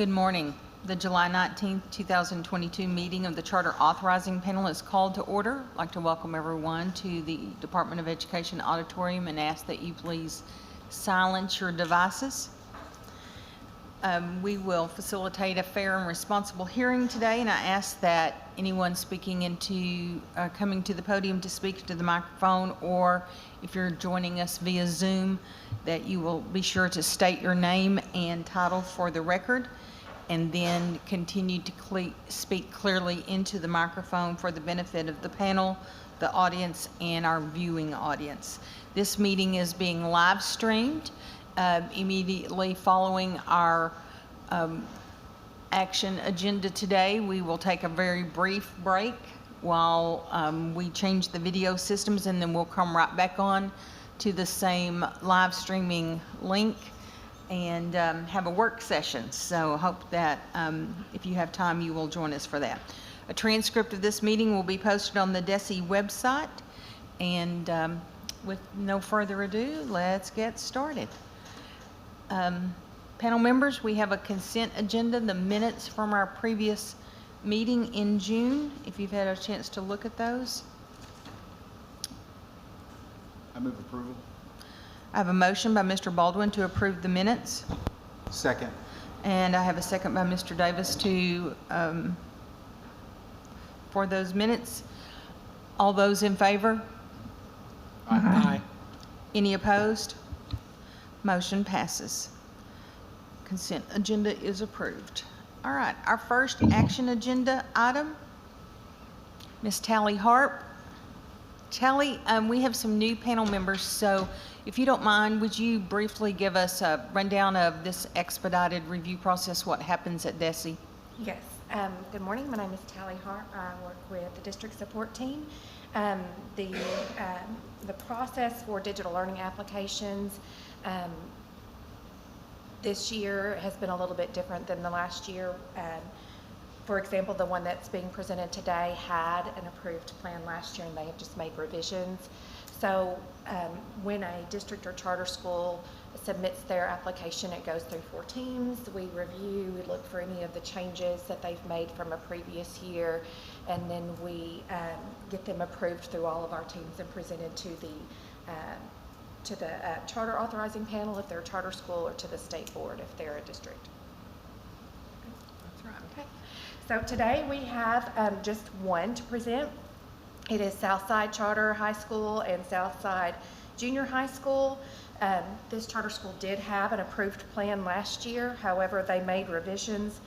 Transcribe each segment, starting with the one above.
Good morning. The July 19th, 2022 meeting of the Charter Authorizing Panel is called to order. I'd like to welcome everyone to the Department of Education auditorium and ask that you please silence your devices. We will facilitate a fair and responsible hearing today, and I ask that anyone speaking coming to the podium to speak to the microphone, or if you're joining us via Zoom, that you will be sure to state your name and title for the record, and then continue to speak clearly into the microphone for the benefit of the panel, the audience, and our viewing audience. This meeting is being live streamed. Immediately following our action agenda today, we will take a very brief break while we change the video systems, and then we'll come right back on to the same live streaming link and have a work session. So I hope that if you have time, you will join us for that. A transcript of this meeting will be posted on the DESE website. And with no further ado, let's get started. Panel members, we have a consent agenda, the minutes from our previous meeting in June, if you've had a chance to look at those. I move approval. I have a motion by Mr. Baldwin to approve the minutes. Second. And I have a second by Mr. Davis for those minutes. All those in favor? Aye. Any opposed? Motion passes. Consent agenda is approved. All right, our first action agenda item, Ms. Tally Harp. Tally, we have some new panel members, so if you don't mind, would you briefly give us a rundown of this expedited review process, what happens at DESE? Yes. Good morning. My name is Tally Hart. I work with the district support team. The process for digital learning applications this year has been a little bit different than the last year. For example, the one that's being presented today had an approved plan last year, and they have just made revisions. So when a district or charter school submits their application, it goes through 4 teams. We review, we look for any of the changes that they've made from a previous year, and then we get them approved through all of our teams and presented to the charter authorizing panel if they're a charter school, or to the state board if they're a district. That's right. Okay. So today we have just one to present. It is Southside Charter High School and Southside Junior High School. This charter school did have an approved plan last year. However, they made revisions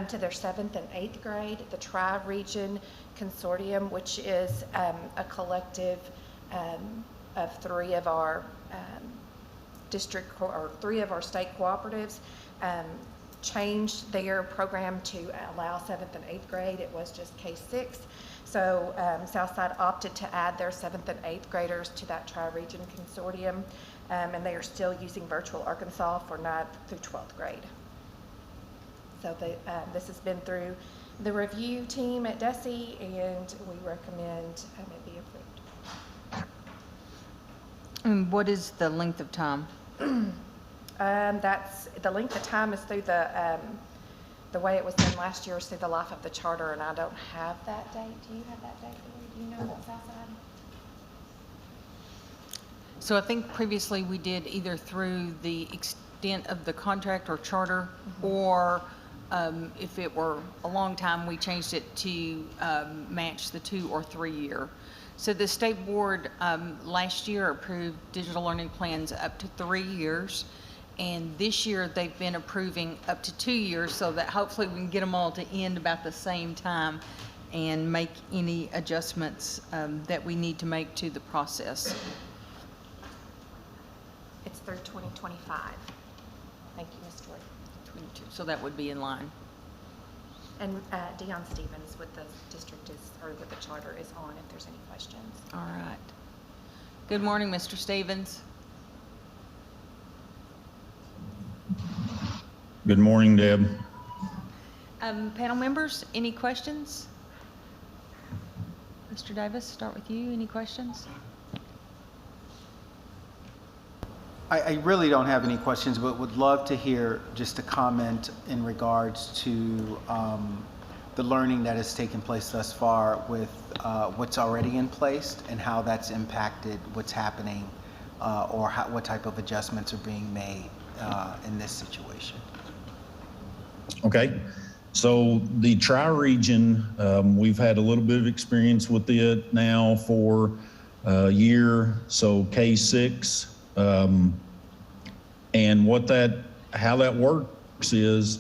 to their 7th and 8th grade. The Tri-Region Consortium, which is a collective of 3 of our three of our state cooperatives, changed their program to allow 7th and 8th grade. It was just K-6. So Southside opted to add their 7th and 8th graders to that Tri-Region Consortium, and they are still using Virtual Arkansas for 9th through 12th grade. So this has been through the review team at DESE, and we recommend it be approved. And what is the length of time? That's the length of time is through the way it was done last year is through the life of the charter, and I don't have that date. Do you have that date? Do you know that, Southside? So I think previously we did either through the extent of the contract or charter, or if it were a long time, we changed it to match the 2 or 3 year. So the state board last year approved digital learning plans up to 3 years. And this year they've been approving up to 2 years, so that hopefully we can get them all to end about the same time and make any adjustments that we need to make to the process. It's through 2025. Thank you, Ms. Joy. 22. So that would be in line. And Dion Stevens with the district with the charter is on if there's any questions. All right. Good morning, Mr. Stevens. Good morning, Deb. Panel members, any questions? Mr. Davis, start with you. Any questions? I really don't have any questions, but would love to hear just a comment in regards to the learning that has taken place thus far with what's already in place and how that's impacted what's happening or what type of adjustments are being made in this situation. Okay, so the tri-region, we've had a little bit of experience with it now for a year, so K6. And how that works is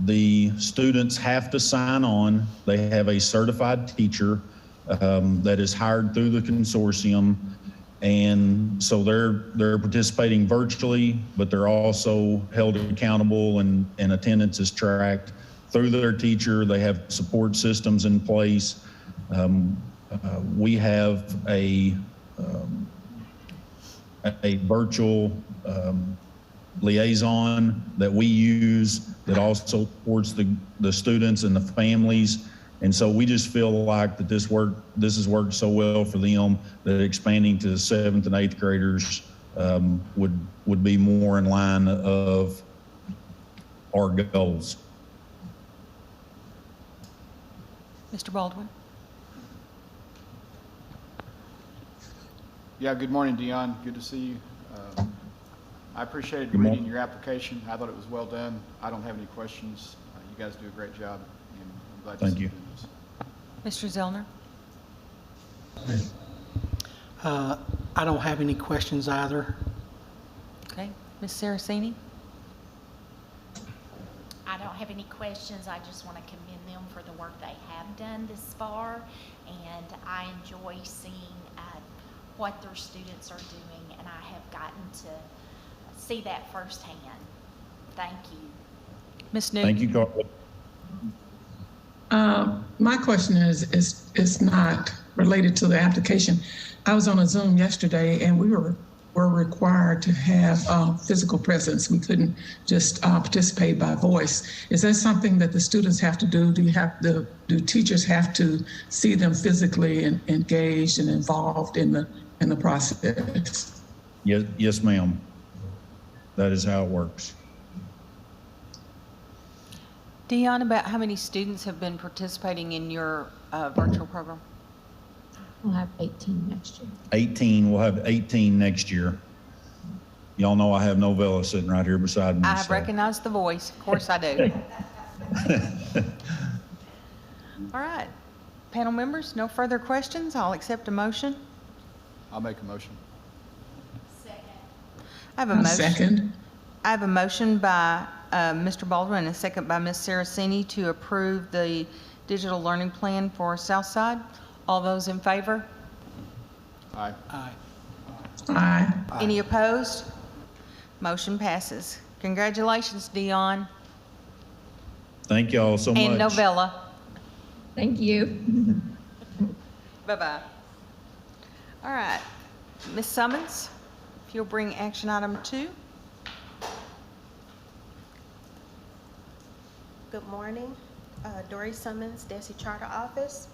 the students have to sign on. They have a certified teacher that is hired through the consortium. And so they're participating virtually, but they're also held accountable and attendance is tracked through their teacher. They have support systems in place. We have a virtual liaison that we use that also supports the students and the families. And so we just feel like that this has worked so well for them that expanding to the 7th and 8th graders would be more in line of our goals. Mr. Baldwin? Yeah, good morning, Dion. Good to see you. I appreciated Good morning. reading your application. I thought it was well done. I don't have any questions. You guys do a great job, and I'm glad to Thank see you. doing this. Mr. Zellner? I don't have any questions either. Okay. Ms. Saraceni? I don't have any questions. I just want to commend them for the work they have done this far, and I enjoy seeing what their students are doing, and I have gotten to see that firsthand. Thank you. Ms. Newton? Thank you, Carla. My question is not related to the application. I was on a Zoom yesterday and we were required to have physical presence. We couldn't just participate by voice. Is that something that the students have to do? Do teachers have to see them physically and engaged and involved in the process? Yes, ma'am. That is how it works. Dion, about how many students have been participating in your virtual program? We'll have 18 next year. 18, we'll have 18 next year. Y'all know I have Novella sitting right here beside me. I so. recognize the voice. Of course I do. All right. Panel members, no further questions. I'll accept a motion. I'll make a motion. I have a A motion. second. I have a motion by Mr. Baldwin and a second by Ms. Saraceni to approve the digital learning plan for Southside. All those in favor? Aye. Aye. Aye. Any opposed? Motion passes. Congratulations, Dion Thank y'all so much. and Novella. Thank you. Bye-bye. All right. Ms. Summons, if you'll bring action item 2. Good morning. Dory Summons, Desi Charter Office.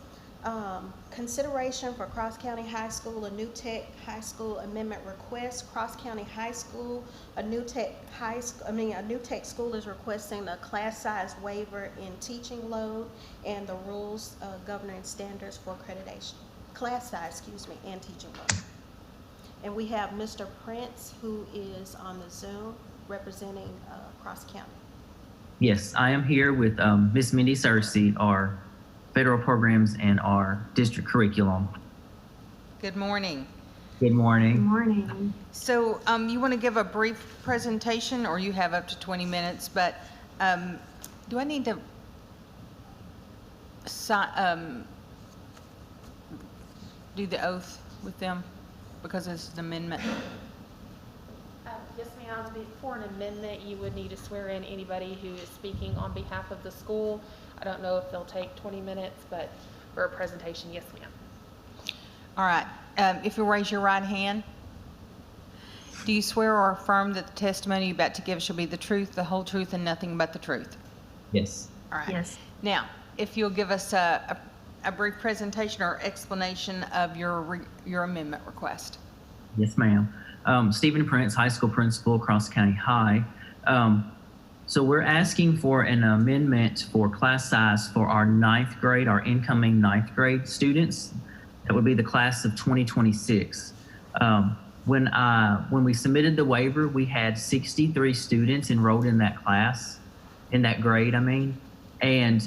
Consideration for Cross County High School, a new tech high school amendment request. Cross County High School, a new tech school is requesting a class size waiver in teaching load and the rules governing standards for accreditation. Class size, and teaching load. And we have Mr. Prince, who is on the Zoom representing Cross County. Yes, I am here with Miss Mindy Searcy, our federal programs and our district curriculum. Good morning. Good morning. Good morning. So you want to give a brief presentation, or you have up to 20 minutes, but do I need to do the oath with them because it's an amendment? Yes, ma'am. For an amendment, you would need to swear in anybody who is speaking on behalf of the school. I don't know if they'll take 20 minutes, but for a presentation, yes, ma'am. All right. If you'll raise your right hand. Do you swear or affirm that the testimony you're about to give shall be the truth, the whole truth, and nothing but the truth? Yes. All right. Yes. Now, if you'll give us a brief presentation or explanation of your amendment request. Yes, ma'am. Stephen Prince, high school principal, Cross County High. So we're asking for an amendment for class size for our ninth grade, our incoming ninth grade students. That would be the class of 2026. When we submitted the waiver, we had 63 students enrolled in that class, in that grade, I mean. And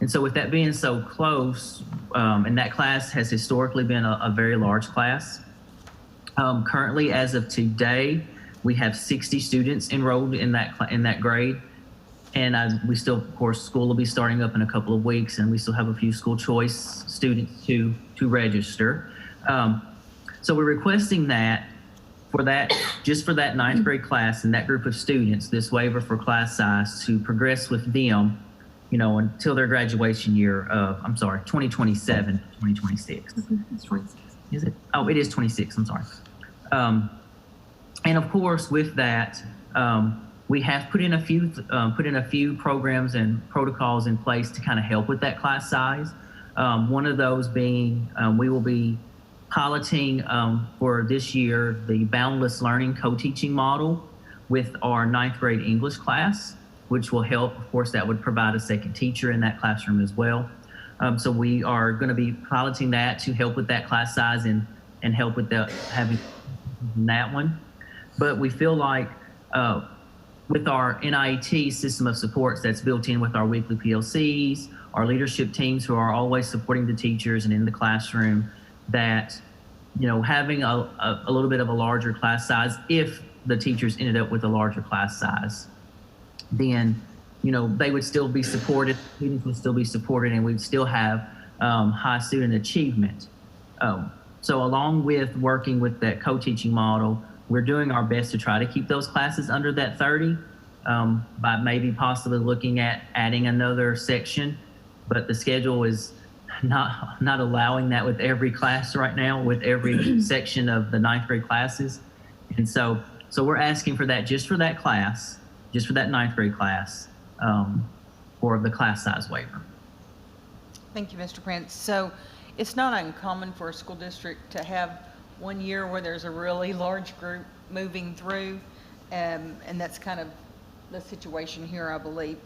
so with that being so close, and that class has historically been a very large class. Currently, as of today, we have 60 students enrolled in that grade, and we still, of course, school will be starting up in a couple of weeks, and we still have a few school choice students to register. So we're requesting that just for that ninth grade class and that group of students, this waiver for class size to progress with them, until their graduation year of, 2027, 2026. It's 26. Is it? Oh, it is 26. I'm sorry. And of course, with that, we have put in a few programs and protocols in place to kind of help with that class size. One of those being we will be piloting for this year the Boundless Learning co-teaching model with our ninth grade English class, which will help. Of course, that would provide a second teacher in that classroom as well. So we are going to be piloting that to help with that class size and help with having that one. But we feel like with our NIET system of supports that's built in with our weekly PLCs, our leadership teams who are always supporting the teachers and in the classroom, that having a little bit of a larger class size, if the teachers ended up with a larger class size, then they would still be supported, students would still be supported, and we'd still have high student achievement. So along with working with that co-teaching model, we're doing our best to try to keep those classes under that 30 by maybe possibly looking at adding another section, but the schedule is not allowing that with every class right now, with every section of the ninth grade classes. And so we're asking for that just for that class, just for that ninth grade class, for the class size waiver. Thank you, Mr. Prince. So it's not uncommon for a school district to have one year where there's a really large group moving through, and that's kind of the situation here, I believe.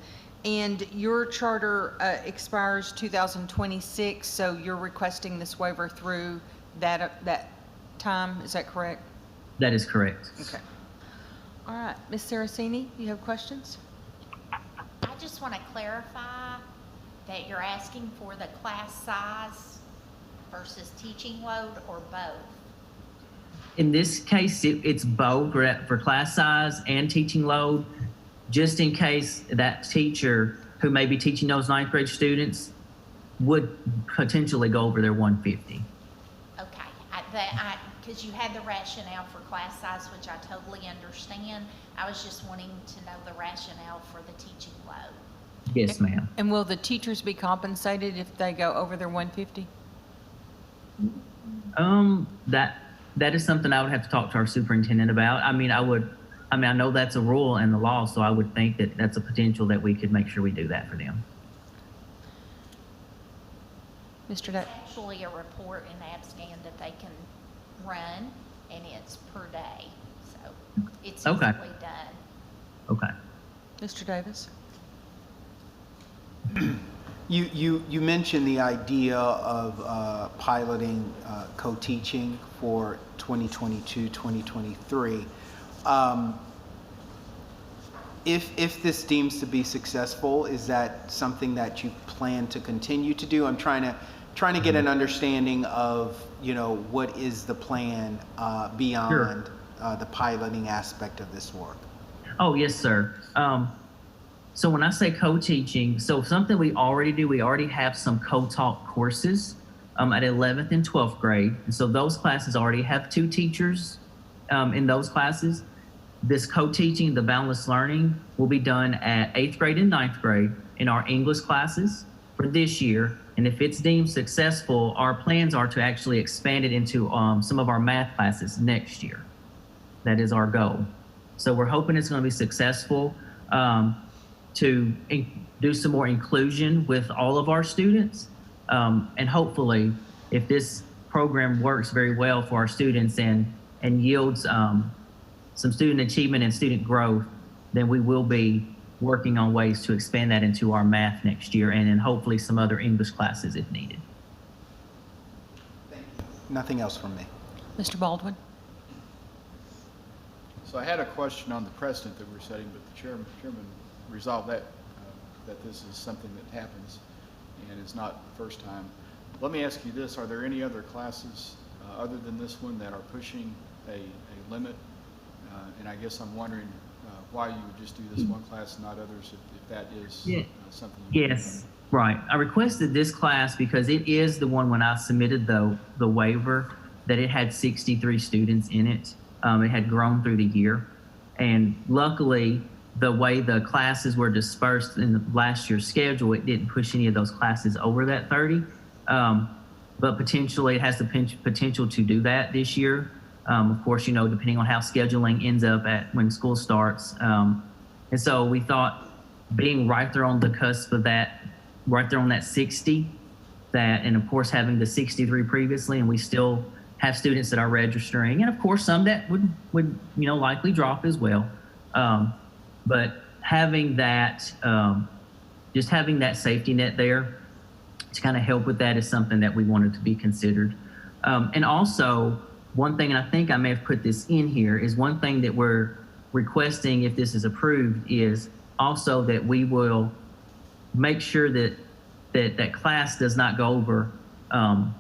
And your charter expires 2026, so you're requesting this waiver through that time, is that correct? That is correct. Okay. All right, Ms. Saraceni, you have questions? I just want to clarify that you're asking for the class size versus teaching load, or both? In this case, it's both for class size and teaching load, just in case that teacher who may be teaching those ninth grade students would potentially go over their 150. Okay, because you had the rationale for class size, which I totally understand. I was just wanting to know the rationale for the teaching load. Yes, ma'am. And will the teachers be compensated if they go over their 150? That is something I would have to talk to our superintendent about. I know that's a rule in the law, so I would think that that's a potential that we could make sure we do that for them. Mr. Duck? Actually, a report in AppScan that they can run, and it's per day, so it's Okay. easily done. Okay. Mr. Davis? You mentioned the idea of piloting co-teaching for 2022, 2023. If this deems to be successful, is that something that you plan to continue to do? I'm trying to get an understanding of what is the plan beyond the piloting aspect of this work. Oh, yes, sir. So when I say co-teaching, so something we already do, we already have some co-taught courses at 11th and 12th grade. And so those classes already have 2 teachers in those classes. This co-teaching, the Boundless Learning, will be done at 8th grade and 9th grade in our English classes for this year. And if it's deemed successful, our plans are to actually expand it into some of our math classes next year. That is our goal. So we're hoping it's going to be successful to do some more inclusion with all of our students. And hopefully, if this program works very well for our students and yields some student achievement and student growth, then we will be working on ways to expand that into our math next year and then hopefully some other English classes if needed. Nothing else from me. Mr. Baldwin? So I had a question on the precedent that we're setting, but the chairman resolved that, that this is something that happens and is not the first time. Let me ask you this, are there any other classes other than this one that are pushing a limit? And I guess I'm wondering why you would just do this one class and not others if that is something you Yes, right. I requested this class because it is the one when I submitted the waiver that it had 63 students in it. It had grown through the year. And luckily, the way the classes were dispersed in the last year's schedule, it didn't push any of those classes over that 30. But potentially, it has the potential to do that this year. Of course, depending on how scheduling ends up when school starts. And so we thought being right there on the cusp of that, right there on that 60, and of course having the 63 previously, and we still have students that are registering, and of course some that would likely drop as well. But having that, just having that safety net there to kind of help with that is something that we wanted to be considered. And also, one thing, and I think I may have put this in here, is one thing that we're requesting if this is approved is also that we will make sure that class does not go over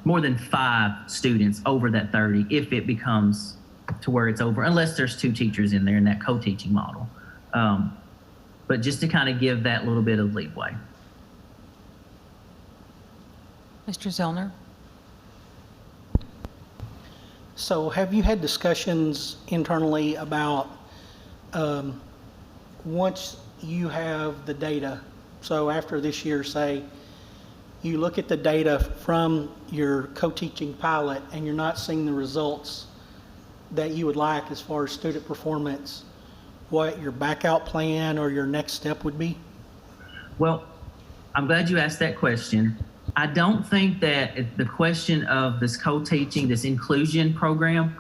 more than 5 students over that 30 if it becomes to where it's over, unless there's 2 teachers in there in that co-teaching model. But just to kind of give that little bit of leeway. Mr. Zellner? So have you had discussions internally about once you have the data, so after this year, say, you look at the data from your co-teaching pilot and you're not seeing the results that you would like as far as student performance, what your backout plan or your next step would be? Well, I'm glad you asked that question. I don't think that the question of this co-teaching, this inclusion program,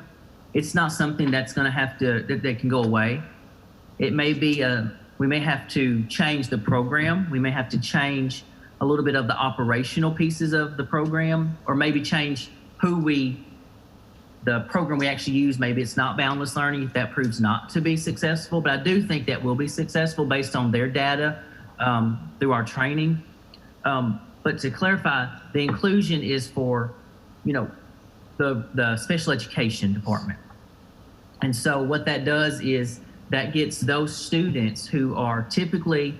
it's not something that's going to have to, that can go away. It may be, we may have to change the program. We may have to change a little bit of the operational pieces of the program, or maybe change the program we actually use. Maybe it's not boundless learning if that proves not to be successful, but I do think that will be successful based on their data through our training. But to clarify, the inclusion is for, the special education department. And so what that does is that gets those students who are typically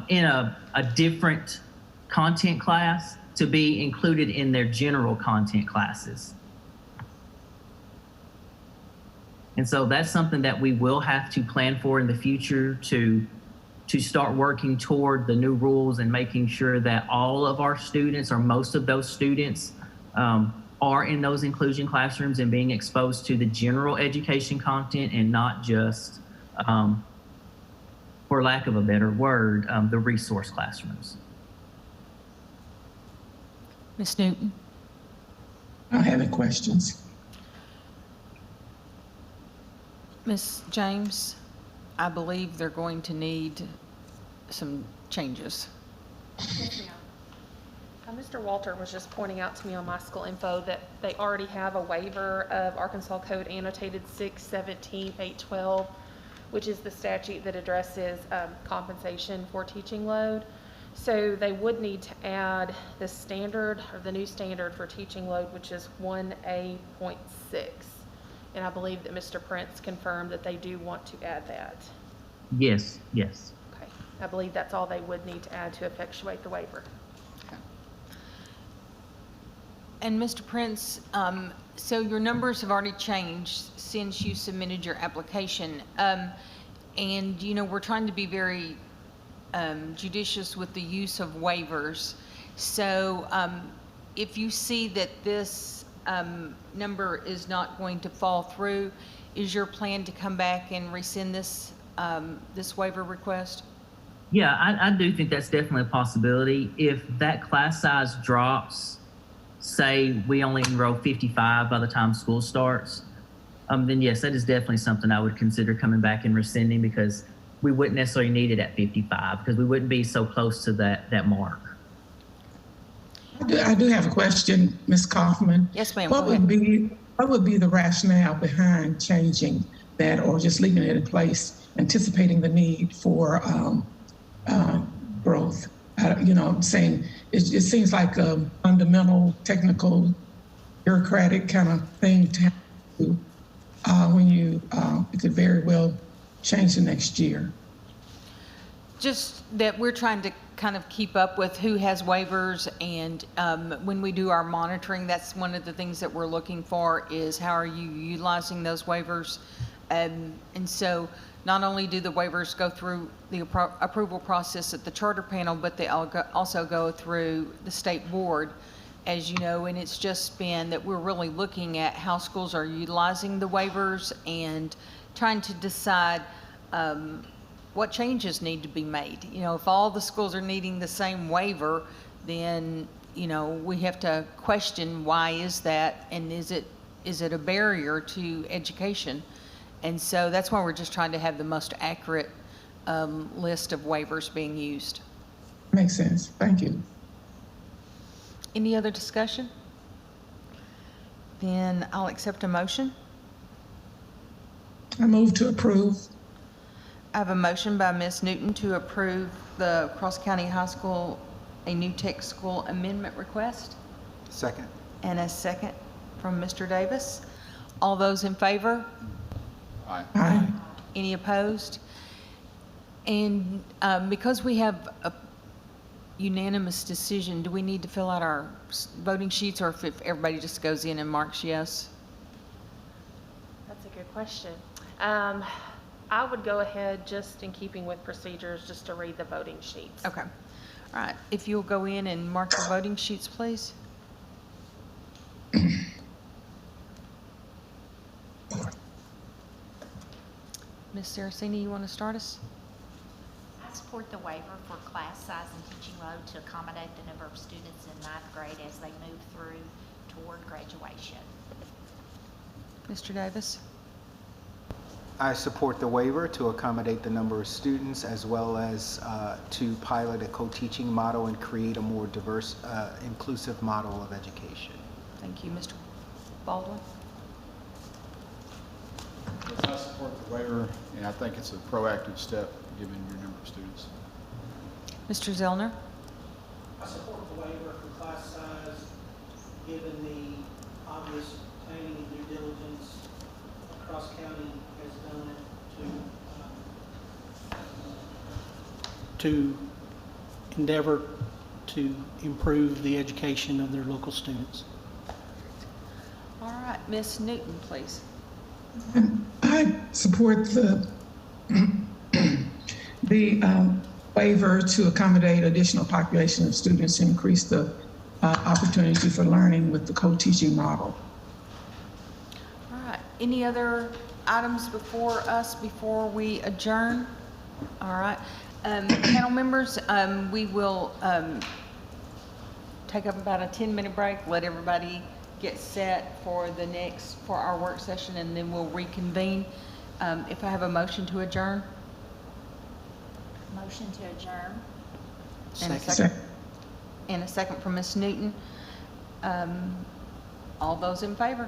in a different content class to be included in their general content classes. And so that's something that we will have to plan for in the future to start working toward the new rules and making sure that all of our students, or most of those students, are in those inclusion classrooms and being exposed to the general education content and not just, for lack of a better word, the resource classrooms. Ms. Newton? I don't have any questions. Ms. James? I believe they're going to need some changes. Yes, ma'am. Mr. Walter was just pointing out to me on my school info that they already have a waiver of Arkansas Code annotated 617-812, which is the statute that addresses compensation for teaching load. So they would need to add the standard, or the new standard for teaching load, which is 1A.6. And I believe that Mr. Prince confirmed that they do want to add that. Yes. Okay. I believe that's all they would need to add to effectuate the waiver. And Mr. Prince, so your numbers have already changed since you submitted your application. And, we're trying to be very judicious with the use of waivers. So if you see that this number is not going to fall through, is your plan to come back and rescind this waiver request? Yeah, I do think that's definitely a possibility. If that class size drops say we only enroll 55 by the time school starts, then yes, that is definitely something I would consider coming back and rescinding, because we wouldn't necessarily need it at 55 because we wouldn't be so close to that mark. I do have a question, Ms. Kaufman. Yes, ma'am, What go ahead. what would be the rationale behind changing that or just leaving it in place, anticipating the need for growth? I'm saying it seems like a fundamental, technical, bureaucratic kind of thing to do when it could very well change the next year. Just that we're trying to kind of keep up with who has waivers, and when we do our monitoring, that's one of the things that we're looking for is how are you utilizing those waivers. And so not only do the waivers go through the approval process at the charter panel, but they also go through the state board, as you know, and it's just been that we're really looking at how schools are utilizing the waivers and trying to decide what changes need to be made. If all the schools are needing the same waiver, then, we have to question why is that, and is it a barrier to education? And so that's why we're just trying to have the most accurate list of waivers being used. Makes sense. Thank you. Any other discussion? Then I'll accept a motion. I move to approve. I have a motion by Ms. Newton to approve the Cross County High School, a new tech school amendment request, Second. and a second from Mr. Davis. All those in favor? Aye. Aye. Any opposed? And because we have a unanimous decision, do we need to fill out our voting sheets, or if everybody just goes in and marks yes? That's a good question. I would go ahead, just in keeping with procedures, just to read the voting sheets. Okay. All right. If you'll go in and mark your voting sheets, please. Ms. Saraceni, you want to start us? I support the waiver for class size and teaching load to accommodate the number of students in ninth grade as they move through toward graduation. Mr. Davis? I support the waiver to accommodate the number of students, as well as to pilot a co-teaching model and create a more diverse, inclusive model of education. Thank you. Mr. Baldwin? I support the waiver, and I think it's a proactive step given your number of students. Mr. Zellner? I support the waiver for class size, given the obvious planning and due diligence Cross County has done it to endeavor to improve the education of their local students. All right. Ms. Newton, please. I support the waiver to accommodate additional population of students and increase the opportunity for learning with the co-teaching model. All right. Any other items before us before we adjourn? All right. Panel members, we will take up about a 10-minute break, let everybody get set for our work session, and then we'll reconvene. If I have a motion to adjourn? Motion to adjourn. And a Second. second. And a second from Ms. Newton. All those in favor?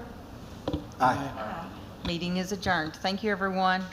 Aye. Meeting is adjourned. Thank you, everyone.